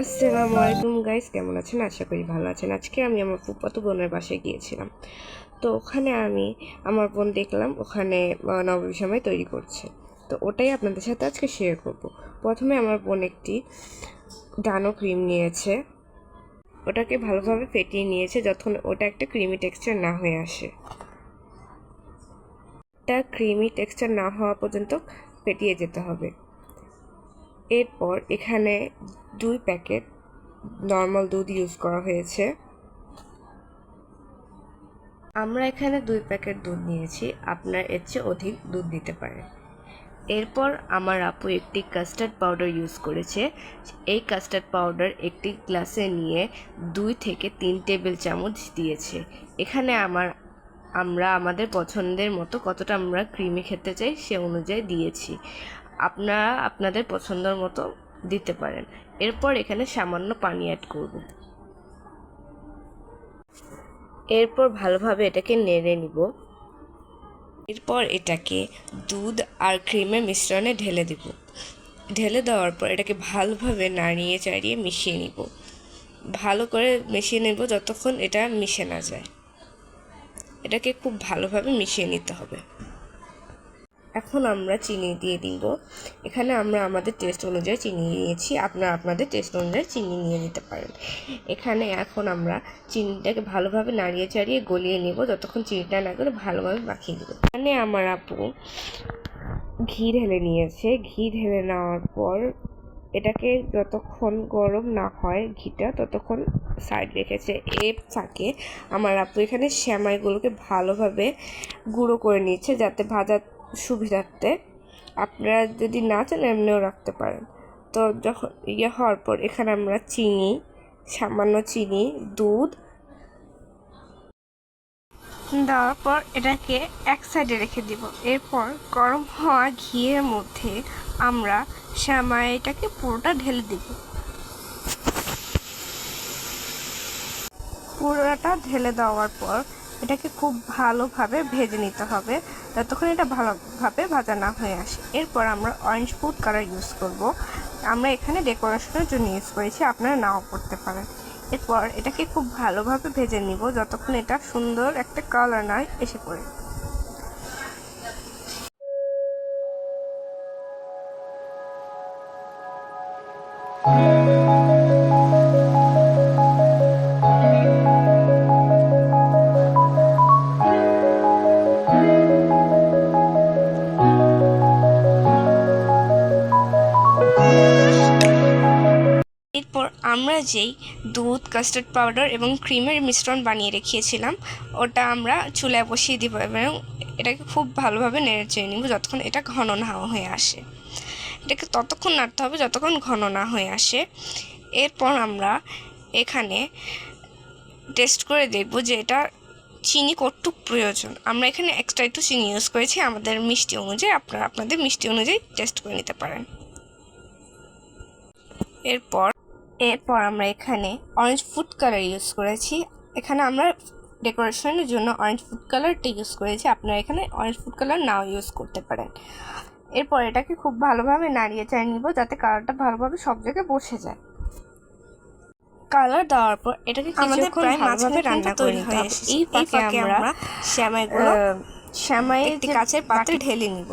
আসসালামু আলাইকুম গাইস, কেমন আছেন? আশা করি ভালো আছেন। আজকে আমি আমার ফুফাতো বোনের বাসায় গিয়েছিলাম। তো ওখানে আমি আমার বোন দেখলাম ওখানে নববী সময় তৈরি করছে। তো ওটাই আপনাদের সাথে আজকে শেয়ার করব। প্রথমে আমার বোন একটি ডানো ক্রিম নিয়েছে, ওটাকে ভালোভাবে ফেটিয়ে নিয়েছে যতক্ষণ ওটা একটা ক্রিমি টেক্সচার না হয়ে আসে। এটা ক্রিমি টেক্সচার না হওয়া পর্যন্ত ফেটিয়ে যেতে হবে। এরপর এখানে 2 প্যাকেট নর্মাল দুধ ইউজ করা হয়েছে। আমরা এখানে 2 প্যাকেট দুধ নিয়েছি, আপনার এর চেয়ে অধিক দুধ দিতে পারেন। এরপর আমার আপু একটি কাস্টার্ড পাউডার ইউজ করেছে। এই কাস্টার্ড পাউডার একটি গ্লাসে নিয়ে 2 থেকে 3 টেবিল চামচ দিয়েছে। এখানে আমরা আমাদের পছন্দের মতো কতটা আমরা ক্রিমি খেতে চাই সে অনুযায়ী দিয়েছি, আপনারা আপনাদের পছন্দের মতো দিতে পারেন। এরপর এখানে সামান্য পানি অ্যাড করব। এরপর ভালোভাবে এটাকে নেড়ে নিব। এরপর এটাকে দুধ আর ক্রিমের মিশ্রণে ঢেলে দিব। ঢেলে দেওয়ার পর এটাকে ভালোভাবে নাড়িয়ে চাড়িয়ে মিশিয়ে নিব। ভালো করে মিশিয়ে নেব যতক্ষণ এটা মিশে না যায়। এটাকে খুব ভালোভাবে মিশিয়ে নিতে হবে। এখন আমরা চিনি দিয়ে দিব। এখানে আমরা আমাদের টেস্ট অনুযায়ী চিনি নিয়েছি, আপনারা আপনাদের টেস্ট অনুযায়ী চিনি নিয়ে নিতে পারেন। এখানে এখন আমরা চিনিটাকে ভালোভাবে নাড়িয়ে চাড়িয়ে গলিয়ে নিব যতক্ষণ চিনিটা না করে ভালোভাবে মাখিয়ে নেব। এখানে আমার আপু ঘি ঢেলে নিয়েছে। ঘি ঢেলে নেওয়ার পর এটাকে যতক্ষণ গরম না হয় ঘিটা ততক্ষণ সাইড রেখেছে। এর ফাঁকে আমার আপু এখানে সেমাইগুলোকে ভালোভাবে গুঁড়ো করে নিচ্ছে যাতে ভাজার সুবিধার্থে। আপনারা যদি না চান এমনিও রাখতে পারেন। তো যখন হওয়ার পর এখানে আমরা চিনি, সামান্য চিনি, দুধ দেওয়ার পর এটাকে এক সাইডে রেখে দিব। এরপর গরম হওয়া ঘিয়ের মধ্যে আমরা সেমাইটাকে পুরোটা ঢেলে দিব। পুরোটা ঢেলে দেওয়ার পর এটাকে খুব ভালোভাবে ভেজে নিতে হবে যতক্ষণ এটা ভালোভাবে ভাজা না হয়ে আসে। এরপর আমরা অরেঞ্জ ফুড কালার ইউজ করব। আমরা এখানে ডেকোরেশনের জন্য ইউজ করেছি, আপনারা নাও করতে পারেন। এরপর এটাকে খুব ভালোভাবে ভেজে নিব যতক্ষণ এটা সুন্দর একটা কালার না এসে পড়ে। এরপর আমরা যেই দুধ, কাস্টার্ড পাউডার এবং ক্রিমের মিশ্রণ বানিয়ে রেখেছিলাম ওটা আমরা চুলায় বসিয়ে দিব এবং এটাকে খুব ভালোভাবে নেড়ে চেড়ে নিব যতক্ষণ এটা ঘন না হয়ে আসে। এটাকে ততক্ষণ নাড়তে হবে যতক্ষণ ঘন না হয়ে আসে। এরপর আমরা এখানে টেস্ট করে দেখব যে এটা চিনি কতটুকু প্রয়োজন। আমরা এখানে এক্সট্রা একটু চিনি ইউজ করেছি আমাদের মিষ্টি অনুযায়ী, আপনারা আপনাদের মিষ্টি অনুযায়ী টেস্ট করে নিতে পারেন। এরপর আমরা এখানে অরেঞ্জ ফুড কালার ইউজ করেছি। এখানে আমরা ডেকোরেশনের জন্য অরেঞ্জ ফুড কালারটা ইউজ করেছি, আপনারা এখানে অরেঞ্জ ফুড কালার নাও ইউজ করতে পারেন। এরপর এটাকে খুব ভালোভাবে নাড়িয়ে চাড়িয়ে নিব যাতে কালারটা ভালোভাবে সব জায়গায় বসে যায়। কালার দেওয়ার পর এটাকে কিছুক্ষণ ভালোভাবে রান্না করে নিতে হবে। এই ফাঁকে আমরা সেমাই একটি কাচের পাত্রে ঢেলে নিব।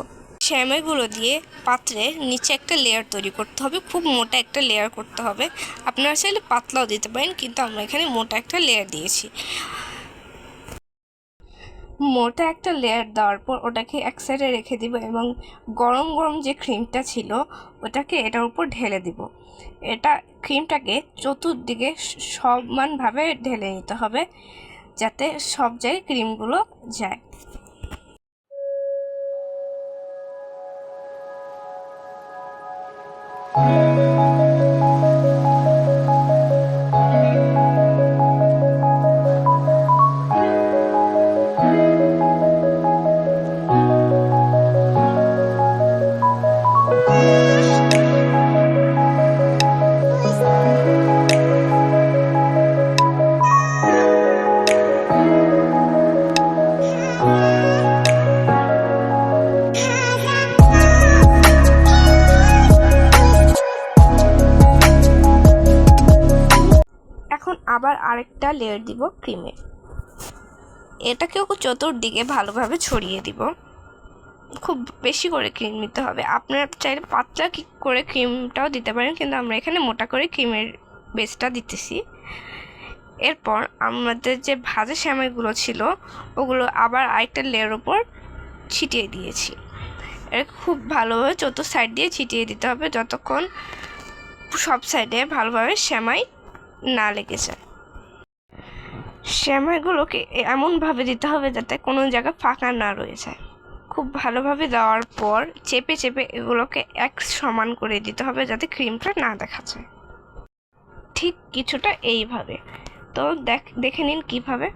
সেমাইগুলো দিয়ে পাত্রে নিচে একটা লেয়ার তৈরি করতে হবে, খুব মোটা একটা লেয়ার করতে হবে। আপনারা চাইলে পাতলাও দিতে পারেন, কিন্তু আমরা এখানে মোটা একটা লেয়ার দিয়েছি। মোটা একটা লেয়ার দেওয়ার পর ওটাকে এক সাইডে রেখে দিব এবং গরম গরম যে ক্রিমটা ছিল ওটাকে এটার উপর ঢেলে দিব। এটা ক্রিমটাকে চতুর্দিকে সমানভাবে ঢেলে নিতে হবে যাতে সব জায়গায় ক্রিমগুলো যায়। আবার আরেকটা লেয়ার দিব ক্রিমের। এটাকেও চতুর্দিকে ভালোভাবে ছড়িয়ে দিব। খুব বেশি করে ক্রিম নিতে হবে, আপনারা চাইলে পাতলা করে ক্রিমটাও দিতে পারেন, কিন্তু আমরা এখানে মোটা করে ক্রিমের বেসটা দিতেছি। এরপর আমাদের যে ভাজা সেমাইগুলো ছিল ওগুলো আবার আরেকটা লেয়ার উপর ছিটিয়ে দিয়েছি। এটা খুব ভালোভাবে চতুর্থ সাইড দিয়ে ছিটিয়ে দিতে হবে যতক্ষণ সব সাইডে ভালোভাবে সেমাই না লেগে যায়। সেমাইগুলোকে এমনভাবে দিতে হবে যাতে কোনো জায়গা ফাঁকা না রয়ে যায়। খুব ভালোভাবে দেওয়ার পর চেপে চেপে এগুলোকে এক সমান করে দিতে হবে যাতে ক্রিমটা না দেখা যায়। ঠিক কিছুটা এইভাবে। তো দেখে নিন কিভাবে।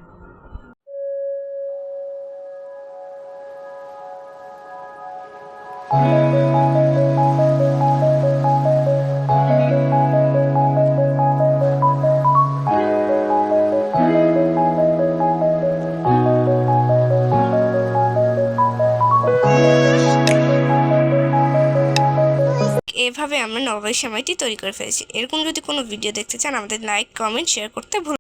এভাবে আমরা নরমাল সেমাইটি তৈরি করে ফেলেছি। এরকম যদি কোনো ভিডিও দেখতে চান আমাদের লাইক, কমেন্ট, শেয়ার করতে ভুলবেন না।